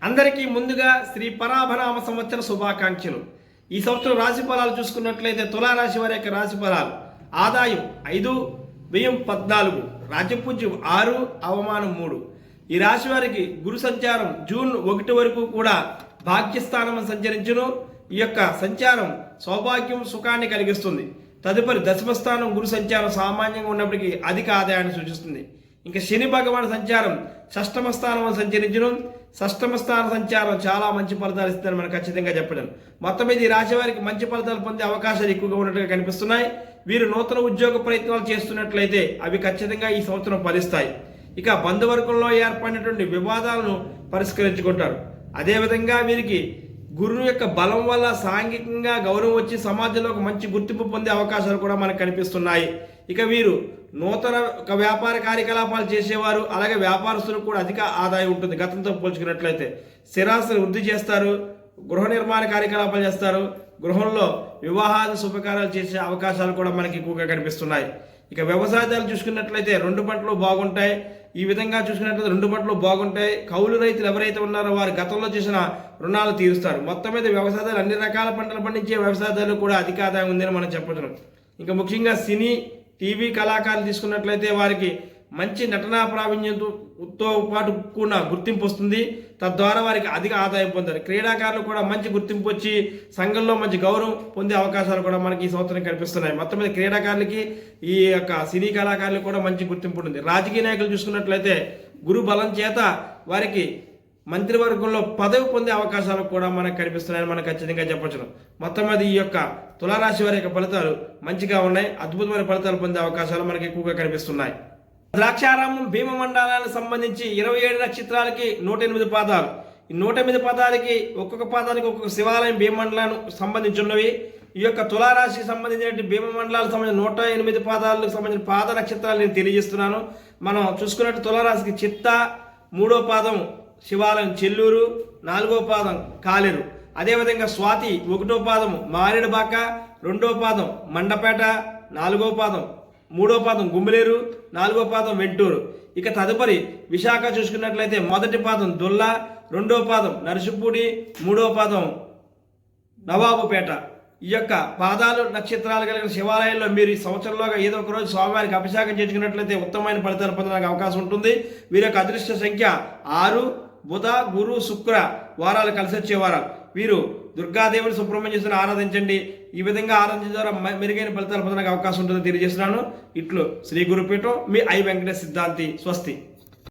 అందరికీ ముందుగా శ్రీ పరాభనామ సంవత్సర శుభాకాంక్షలు. ఈ సంవత్సరం రాశి ఫలాలు చూసుకున్నట్లయితే తులారాశి వారి యొక్క రాశి ఫలాలు: ఆదాయం 5, వ్యయం 14, రాజ్యపూజ్యం 6, అవమానం 3. ఈ రాశి వారికి గురు సంచారం జూన్ 1 వరకు కూడా భాగ్యస్థానం సంచరించును. ఈ యొక్క సంచారం సౌభాగ్యం సుఖాన్ని కలిగిస్తుంది. తదుపరి దశమస్థానం గురు సంచారం సామాన్యంగా ఉన్నప్పటికీ అధిక ఆదాయాన్ని సూచిస్తుంది. ఇంకా శని భగవాన్ సంచారం షష్టమ స్థానం సంచరించడం. షష్టమ స్థాన సంచారం చాలా మంచి ఫలితాలు ఇస్తుందని మనం ఖచ్చితంగా చెప్పడం. మొత్తం మీద ఈ రాశి వారికి మంచి ఫలితాలు పొందే అవకాశాలు ఎక్కువగా ఉన్నట్టుగా కనిపిస్తున్నాయి. వీరు నూతన ఉద్యోగ ప్రయత్నాలు చేస్తున్నట్లయితే అవి ఖచ్చితంగా ఈ సంవత్సరం ఫలిస్తాయి. ఇక బంధువర్గంలో ఏర్పడినటువంటి వివాదాలను పరిష్కరించుకుంటారు. అదేవిధంగా వీరికి గురువు యొక్క బలం వల్ల సాంఘికంగా గౌరవం వచ్చి సమాజంలో ఒక మంచి గుర్తింపు పొందే అవకాశాలు కూడా మనకు కనిపిస్తున్నాయి. ఇక వీరు నూతన వ్యాపార కార్యకలాపాలు చేసేవారు, అలాగే వ్యాపారస్తులకు కూడా అధిక ఆదాయం ఉంటుంది. గతంతో పోల్చుకున్నట్లయితే స్థిరాస్తులు వృద్ధి చేస్తారు, గృహ నిర్మాణ కార్యకలాపాలు చేస్తారు, గృహంలో వివాహాది శుభకార్యాలు చేసే అవకాశాలు కూడా మనకి ఎక్కువగా కనిపిస్తున్నాయి. ఇక వ్యవసాయాలు చూసుకున్నట్లయితే 2 పంటలు బాగుంటాయి. ఈ విధంగా చూసుకున్నట్లయితే 2 పంటలు బాగుంటాయి. కౌలు రైతులు ఎవరైతే ఉన్నారో వారు గతంలో చేసిన రుణాలు తీరుస్తారు. మొత్తం మీద వ్యవసాయాలు అన్ని రకాల పంటలు పండించే వ్యవసాయాలు కూడా అధిక ఆదాయం ఉందని మనం చెప్పచ్చు. ఇంకా ముఖ్యంగా సినీ టీవీ కళాకారులు తీసుకున్నట్లయితే వారికి మంచి నటనా ప్రావీణ్యంతో పాటు కూడా గుర్తింపు వస్తుంది. తద్వారా వారికి అధిక ఆదాయం పొందారు. క్రీడాకారులు కూడా మంచి గుర్తింపు వచ్చి సంఘంలో మంచి గౌరవం పొందే అవకాశాలు కూడా మనకి ఈ సంవత్సరం కనిపిస్తున్నాయి. మొత్తం మీద క్రీడాకారులకి ఈ యొక్క సినీ కళాకారులకు కూడా మంచి గుర్తింపు ఉంటుంది. రాజకీయ నాయకులు చూసుకున్నట్లయితే గురు బలం చేత వారికి మంత్రివర్గంలో పదవి పొందే అవకాశాలు కూడా మనకు కనిపిస్తున్నాయని మనం ఖచ్చితంగా చెప్పచ్చు. మొత్తం మీద ఈ యొక్క తులారాశి వారి యొక్క ఫలితాలు మంచిగా ఉన్నాయి. అద్భుతమైన ఫలితాలు పొందే అవకాశాలు మనకి ఎక్కువగా కనిపిస్తున్నాయి. ద్రాక్షారామం భీమమండలానికి సంబంధించి 27 నక్షత్రాలకి 108 పాదాలు. ఈ 108 పాదాలకి ఒక్కొక్క పాదానికి ఒక్కొక్క శివాలయం భీమమండలానికి సంబంధించినవి. ఈ యొక్క తులారాశికి సంబంధించిన భీమమండలాలకు సంబంధించిన 108 పాదాలకు సంబంధించిన పాద నక్షత్రాలు నేను తెలియజేస్తున్నాను. మనం చూసుకున్నట్టు తులారాశికి చిత్త 3వ పాదం శివాలయం చెల్లూరు, 4వ పాదం కాలేరు. అదేవిధంగా స్వాతి 1వ పాదం మారేడుబాక, 2వ పాదం మండపేట, 4వ పాదం 3వ పాదం గుమ్మలేరు, 4వ పాదం వెంటూరు. ఇక తదుపరి విశాఖ చూసుకున్నట్లయితే 1వ పాదం దుల్ల, 2వ పాదం నరసింపూడి, 3వ పాదం నవాబుపేట. ఈ యొక్క పాదాలు నక్షత్రాలు కలిగిన శివాలయంలో మీరు ఈ సంవత్సరంలోగా ఏదో ఒక రోజు స్వామివారికి అభిషేకం చేసుకున్నట్లయితే ఉత్తమమైన ఫలితాలు పొందడానికి అవకాశం ఉంటుంది. వీరి యొక్క అదృష్ట సంఖ్య 6, బుధ, గురు, శుక్ర వారాలు కలిసి వచ్చే వారాలు. వీరు దుర్గాదేవిని సుబ్రహ్మణ్యేశ్వరుని ఆరాధించండి. ఈ విధంగా ఆరాధించడం ద్వారా మెరుగైన ఫలితాలు పొందడానికి అవకాశం ఉంటుందని తెలియజేస్తున్నాను. ఇట్లు శ్రీ గురుపీఠం, మీ ఐ వెంకటేష్ సిద్ధాంతి. స్వస్తి.